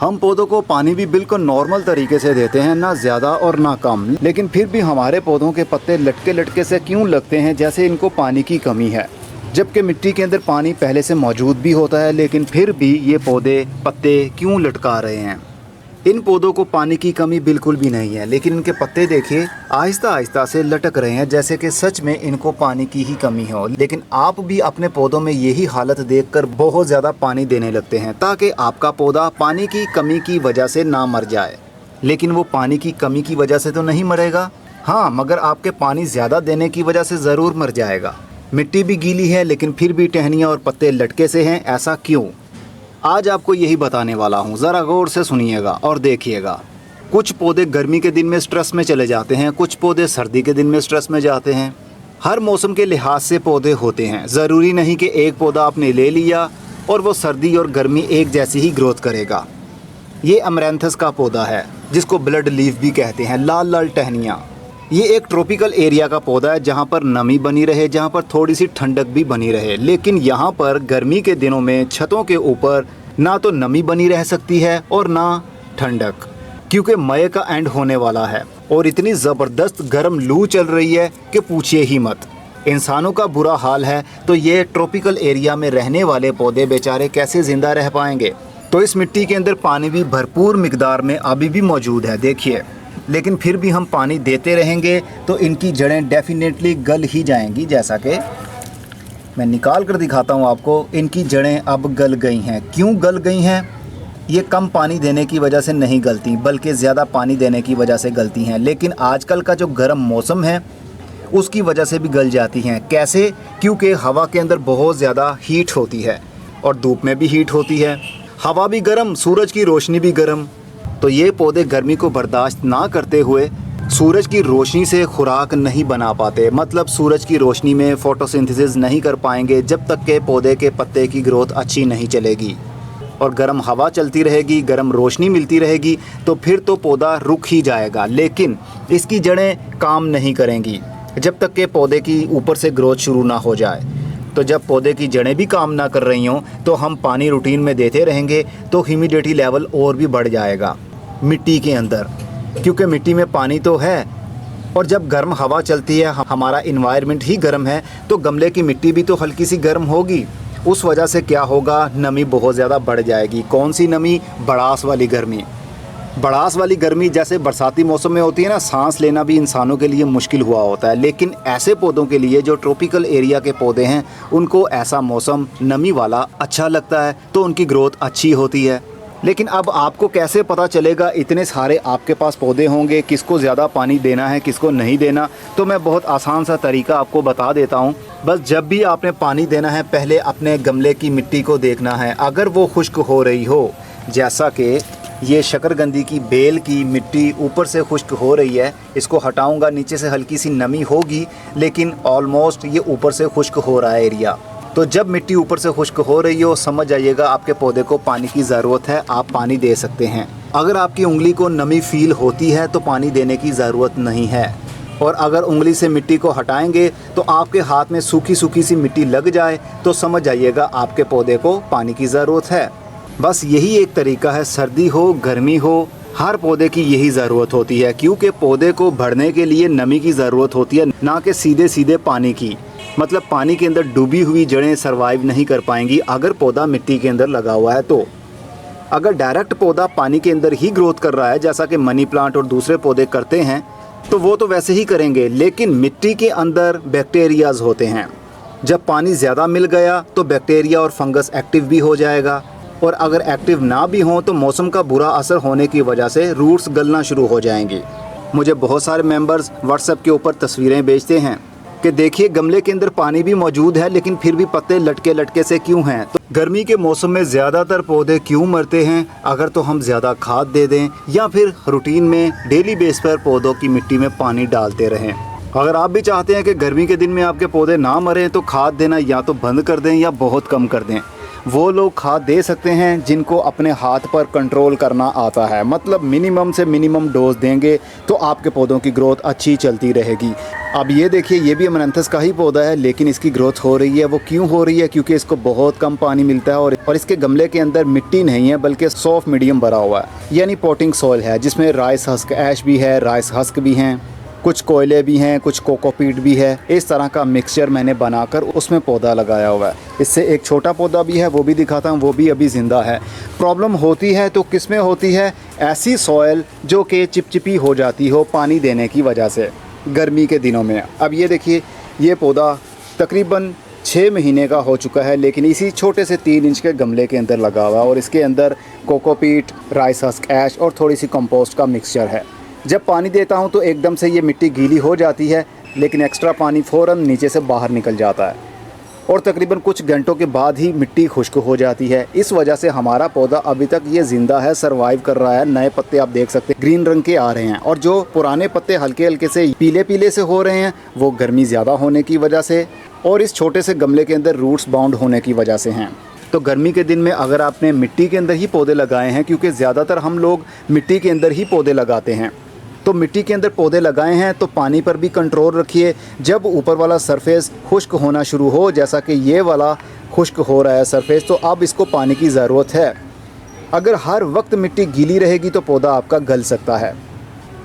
हम पौधों को पानी भी बिल्कुल नॉर्मल तरीके से देते हैं, ना ज़्यादा और ना कम, लेकिन फिर भी हमारे पौधों के पत्ते लटके लटके से क्यों लगते हैं, जैसे इनको पानी की कमी है। जबकि मिट्टी के अंदर पानी पहले से मौजूद भी होता है, लेकिन फिर भी ये पौधे पत्ते क्यों लटका रहे हैं। इन पौधों को पानी की कमी बिल्कुल भी नहीं है, लेकिन इनके पत्ते देखिए आहिस्ता आहिस्ता से लटक रहे हैं, जैसे कि सच में इनको पानी की ही कमी हो। लेकिन आप भी अपने पौधों में यही हालत देखकर बहुत ज़्यादा पानी देने लगते हैं, ताकि आपका पौधा पानी की कमी की वजह से ना मर जाए। लेकिन वो पानी की कमी की वजह से तो नहीं मरेगा, हाँ, मगर आपके पानी ज़्यादा देने की वजह से ज़रूर मर जाएगा। मिट्टी भी गीली है, लेकिन फिर भी टहनियाँ और पत्ते लटके से हैं, ऐसा क्यों? आज आपको यही बताने वाला हूँ, ज़रा गौर से सुनिएगा और देखिएगा। कुछ पौधे गर्मी के दिन में स्ट्रेस में चले जाते हैं, कुछ पौधे सर्दी के दिन में स्ट्रेस में जाते हैं। हर मौसम के लिहाज से पौधे होते हैं, ज़रूरी नहीं कि एक पौधा आपने ले लिया और वो सर्दी और गर्मी एक जैसी ही ग्रोथ करेगा। ये अमरैंथस का पौधा है, जिसको ब्लड लीफ भी कहते हैं, लाल लाल टहनियाँ। ये एक ट्रॉपिकल एरिया का पौधा है, जहाँ पर नमी बनी रहे, जहाँ पर थोड़ी सी ठंडक भी बनी रहे। लेकिन यहाँ पर गर्मी के दिनों में छतों के ऊपर ना तो नमी बनी रह सकती है और ना ठंडक, क्योंकि मई का एंड होने वाला है और इतनी ज़बरदस्त गर्म लू चल रही है कि पूछिए ही मत। इंसानों का बुरा हाल है, तो ये ट्रॉपिकल एरिया में रहने वाले पौधे बेचारे कैसे ज़िंदा रह पाएंगे। तो इस मिट्टी के अंदर पानी भी भरपूर मिकदार में अभी भी मौजूद है, देखिए। लेकिन फिर भी हम पानी देते रहेंगे तो इनकी जड़ें डेफिनेटली गल ही जाएंगी। जैसा कि मैं निकाल कर दिखाता हूँ आपको, इनकी जड़ें अब गल गई हैं। क्यों गल गई हैं? ये कम पानी देने की वजह से नहीं गलती, बल्कि ज़्यादा पानी देने की वजह से गलती हैं। लेकिन आजकल का जो गर्म मौसम है उसकी वजह से भी गल जाती हैं। कैसे? क्योंकि हवा के अंदर बहुत ज़्यादा हीट होती है और धूप में भी हीट होती है, हवा भी गर्म, सूरज की रोशनी भी गर्म। तो ये पौधे गर्मी को बर्दाश्त ना करते हुए सूरज की रोशनी से खुराक नहीं बना पाते, मतलब सूरज की रोशनी में फोटोसिंथेसिस नहीं कर पाएंगे जब तक के पौधे के पत्ते की ग्रोथ अच्छी नहीं चलेगी। और गर्म हवा चलती रहेगी, गर्म रोशनी मिलती रहेगी, तो फिर तो पौधा रुक ही जाएगा। लेकिन इसकी जड़ें काम नहीं करेंगी जब तक के पौधे की ऊपर से ग्रोथ शुरू ना हो जाए। तो जब पौधे की जड़ें भी काम ना कर रही हों तो हम पानी रूटीन में देते रहेंगे तो ह्यूमिडिटी लेवल और भी बढ़ जाएगा मिट्टी के अंदर, क्योंकि मिट्टी में पानी तो है। और जब गर्म हवा चलती है, हमारा इन्वायरमेंट ही गर्म है, तो गमले की मिट्टी भी तो हल्की सी गर्म होगी। उस वजह से क्या होगा, नमी बहुत ज़्यादा बढ़ जाएगी। कौन सी नमी? भड़ास वाली गर्मी। भड़ास वाली गर्मी जैसे बरसाती मौसम में होती है ना, सांस लेना भी इंसानों के लिए मुश्किल हुआ होता है। लेकिन ऐसे पौधों के लिए जो ट्रॉपिकल एरिया के पौधे हैं, उनको ऐसा मौसम नमी वाला अच्छा लगता है, तो उनकी ग्रोथ अच्छी होती है। लेकिन अब आपको कैसे पता चलेगा? इतने सारे आपके पास पौधे होंगे, किसको ज़्यादा पानी देना है, किसको नहीं देना। तो मैं बहुत आसान सा तरीका आपको बता देता हूँ। बस जब भी आपने पानी देना है, पहले अपने गमले की मिट्टी को देखना है। अगर वो खुश्क हो रही हो, जैसा कि ये शकरकंदी की बेल की मिट्टी ऊपर से खुश्क हो रही है, इसको हटाऊँगा, नीचे से हल्की सी नमी होगी, लेकिन ऑलमोस्ट ये ऊपर से खुश्क हो रहा है एरिया। तो जब मिट्टी ऊपर से खुश्क हो रही हो, समझ जाइएगा आपके पौधे को पानी की ज़रूरत है, आप पानी दे सकते हैं। अगर आपकी उंगली को नमी फील होती है तो पानी देने की ज़रूरत नहीं है। और अगर उंगली से मिट्टी को हटाएंगे तो आपके हाथ में सूखी सूखी सी मिट्टी लग जाए तो समझ जाइएगा आपके पौधे को पानी की ज़रूरत है। बस यही एक तरीका है, सर्दी हो गर्मी हो, हर पौधे की यही ज़रूरत होती है, क्योंकि पौधे को बढ़ने के लिए नमी की ज़रूरत होती है, ना कि सीधे सीधे पानी की। मतलब पानी के अंदर डूबी हुई जड़ें सरवाइव नहीं कर पाएंगी अगर पौधा मिट्टी के अंदर लगा हुआ है। तो अगर डायरेक्ट पौधा पानी के अंदर ही ग्रोथ कर रहा है, जैसा कि मनी प्लांट और दूसरे पौधे करते हैं, तो वो तो वैसे ही करेंगे। लेकिन मिट्टी के अंदर बैक्टीरियाज होते हैं, जब पानी ज़्यादा मिल गया तो बैक्टीरिया और फंगस एक्टिव भी हो जाएगा। और अगर एक्टिव ना भी हों तो मौसम का बुरा असर होने की वजह से रूट्स गलना शुरू हो जाएंगे। मुझे बहुत सारे मेंबर्स व्हाट्सएप के ऊपर तस्वीरें भेजते हैं कि देखिए गमले के अंदर पानी भी मौजूद है, लेकिन फिर भी पत्ते लटके लटके से क्यों हैं। तो गर्मी के मौसम में ज़्यादातर पौधे क्यों मरते हैं? अगर तो हम ज़्यादा खाद दे दें या फिर रूटीन में डेली बेस पर पौधों की मिट्टी में पानी डालते रहें। अगर आप भी चाहते हैं कि गर्मी के दिन में आपके पौधे ना मरें, तो खाद देना या तो बंद कर दें या बहुत कम कर दें। वो लोग खाद दे सकते हैं जिनको अपने हाथ पर कंट्रोल करना आता है। मतलब मिनिमम से मिनिमम डोज देंगे तो आपके पौधों की ग्रोथ अच्छी चलती रहेगी। अब ये देखिए, ये भी अमरंथस का ही पौधा है, लेकिन इसकी ग्रोथ हो रही है। वो क्यों हो रही है? क्योंकि इसको बहुत कम पानी मिलता है और इसके गमले के अंदर मिट्टी नहीं है बल्कि सॉफ्ट मीडियम भरा हुआ है, यानी पॉटिंग सॉइल है, जिसमें राइस हस्क ऐश भी है, राइस हस्क भी हैं, कुछ कोयले भी हैं, कुछ कोकोपीट भी है। इस तरह का मिक्सचर मैंने बनाकर उसमें पौधा लगाया हुआ है। इससे एक छोटा पौधा भी है, वो भी दिखाता हूँ, वो भी अभी ज़िंदा है। प्रॉब्लम होती है तो किस में होती है? ऐसी सॉइल जो कि चिपचिपी हो जाती हो पानी देने की वजह से गर्मी के दिनों में। अब ये देखिए, ये पौधा तकरीबन 6 महीने का हो चुका है, लेकिन इसी छोटे से 3 इंच के गमले के अंदर लगा हुआ है और इसके अंदर कोकोपीट, राइस हस्क ऐश और थोड़ी सी कंपोस्ट का मिक्सचर है। जब पानी देता हूँ तो एकदम से ये मिट्टी गीली हो जाती है, लेकिन एक्स्ट्रा पानी फ़ौरन नीचे से बाहर निकल जाता है और तकरीबन कुछ घंटों के बाद ही मिट्टी खुश्क हो जाती है। इस वजह से हमारा पौधा अभी तक ये ज़िंदा है, सरवाइव कर रहा है। नए पत्ते आप देख सकते हैं ग्रीन रंग के आ रहे हैं और जो पुराने पत्ते हल्के हल्के से पीले पीले से हो रहे हैं, वो गर्मी ज़्यादा होने की वजह से और इस छोटे से गमले के अंदर रूट्स बाउंड होने की वजह से हैं। तो गर्मी के दिन में अगर आपने मिट्टी के अंदर ही पौधे लगाए हैं, क्योंकि ज़्यादातर हम लोग मिट्टी के अंदर ही पौधे लगाते हैं, तो मिट्टी के अंदर पौधे लगाए हैं तो पानी पर भी कंट्रोल रखिए। जब ऊपर वाला सरफेस खुश्क होना शुरू हो, जैसा कि ये वाला खुश्क हो रहा है सरफेस, तो अब इसको पानी की ज़रूरत है। अगर हर वक्त मिट्टी गीली रहेगी तो पौधा आपका गल सकता है।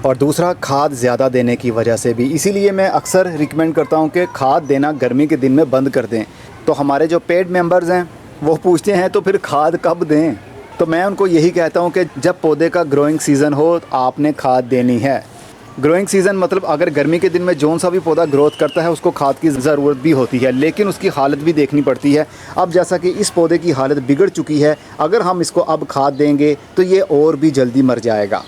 और दूसरा, खाद ज़्यादा देने की वजह से भी, इसीलिए मैं अक्सर रिकमेंड करता हूँ कि खाद देना गर्मी के दिन में बंद कर दें। तो हमारे जो पेड मेंबर्स हैं वो पूछते हैं तो फिर खाद कब दें? तो मैं उनको यही कहता हूँ कि जब पौधे का ग्रोइंग सीज़न हो आपने खाद देनी है। ग्रोइंग सीज़न मतलब अगर गर्मी के दिन में जौन सा भी पौधा ग्रोथ करता है उसको खाद की ज़रूरत भी होती है, लेकिन उसकी हालत भी देखनी पड़ती है। अब जैसा कि इस पौधे की हालत बिगड़ चुकी है, अगर हम इसको अब खाद देंगे तो ये और भी जल्दी मर जाएगा।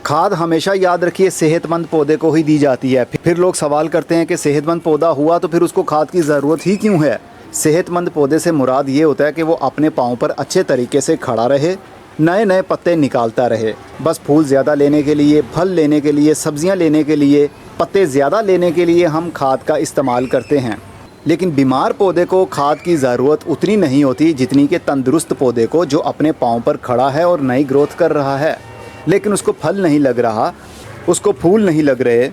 खाद हमेशा याद रखिए सेहतमंद पौधे को ही दी जाती है। फिर लोग सवाल करते हैं कि सेहतमंद पौधा हुआ तो फिर उसको खाद की ज़रूरत ही क्यों है? सेहतमंद पौधे से मुराद ये होता है कि वो अपने पाँव पर अच्छे तरीके से खड़ा रहे, नए नए पत्ते निकालता रहे। बस फूल ज़्यादा लेने के लिए, फल लेने के लिए, सब्जियां लेने के लिए, पत्ते ज़्यादा लेने के लिए हम खाद का इस्तेमाल करते हैं। लेकिन बीमार पौधे को खाद की ज़रूरत उतनी नहीं होती जितनी कि तंदुरुस्त पौधे को, जो अपने पाँव पर खड़ा है और नई ग्रोथ कर रहा है, लेकिन उसको फल नहीं लग रहा, उसको फूल नहीं लग रहे,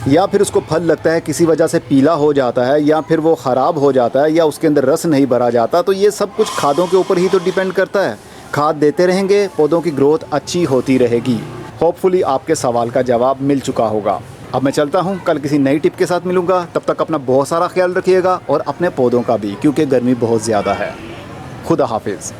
या फिर उसको फल लगता है किसी वजह से पीला हो जाता है, या फिर वो ख़राब हो जाता है, या उसके अंदर रस नहीं भरा जाता। तो ये सब कुछ खादों के ऊपर ही तो डिपेंड करता है। खाद देते रहेंगे, पौधों की ग्रोथ अच्छी होती रहेगी। होपफुली आपके सवाल का जवाब मिल चुका होगा। अब मैं चलता हूँ, कल किसी नई टिप के साथ मिलूँगा। तब तक अपना बहुत सारा ख्याल रखिएगा और अपने पौधों का भी, क्योंकि गर्मी बहुत ज़्यादा है। खुदा हाफिज़।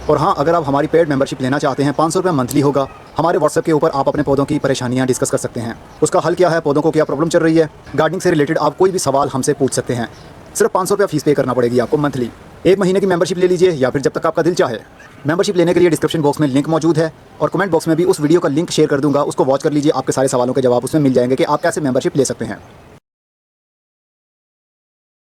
और हाँ, अगर आप हमारी पेड मेंबरशिप लेना चाहते हैं, 500 रुपये मंथली होगा। हमारे व्हाट्सएप के ऊपर आप अपने पौधों की परेशानियां डिस्कस कर सकते हैं। उसका हल क्या है, पौधों को क्या प्रॉब्लम चल रही है, गार्डनिंग से रिलेटेड आप कोई भी सवाल हमसे पूछ सकते हैं। सिर्फ 500 रुपये फ़ीस पे करना पड़ेगी आपको मंथली। 1 महीने की मेंबरशिप ले लीजिए या फिर जब तक आपका दिल चाहे। मेंबरशिप लेने के लिए डिस्क्रिप्शन बॉक्स में लिंक मौजूद है और कमेंट बॉक्स में भी उस वीडियो का लिंक शेयर कर दूंगा। उसको वॉच कर लीजिए, आपके सारे सवालों के जवाब उसमें मिल जाएंगे कि आप कैसे मेंबरशिप ले सकते हैं।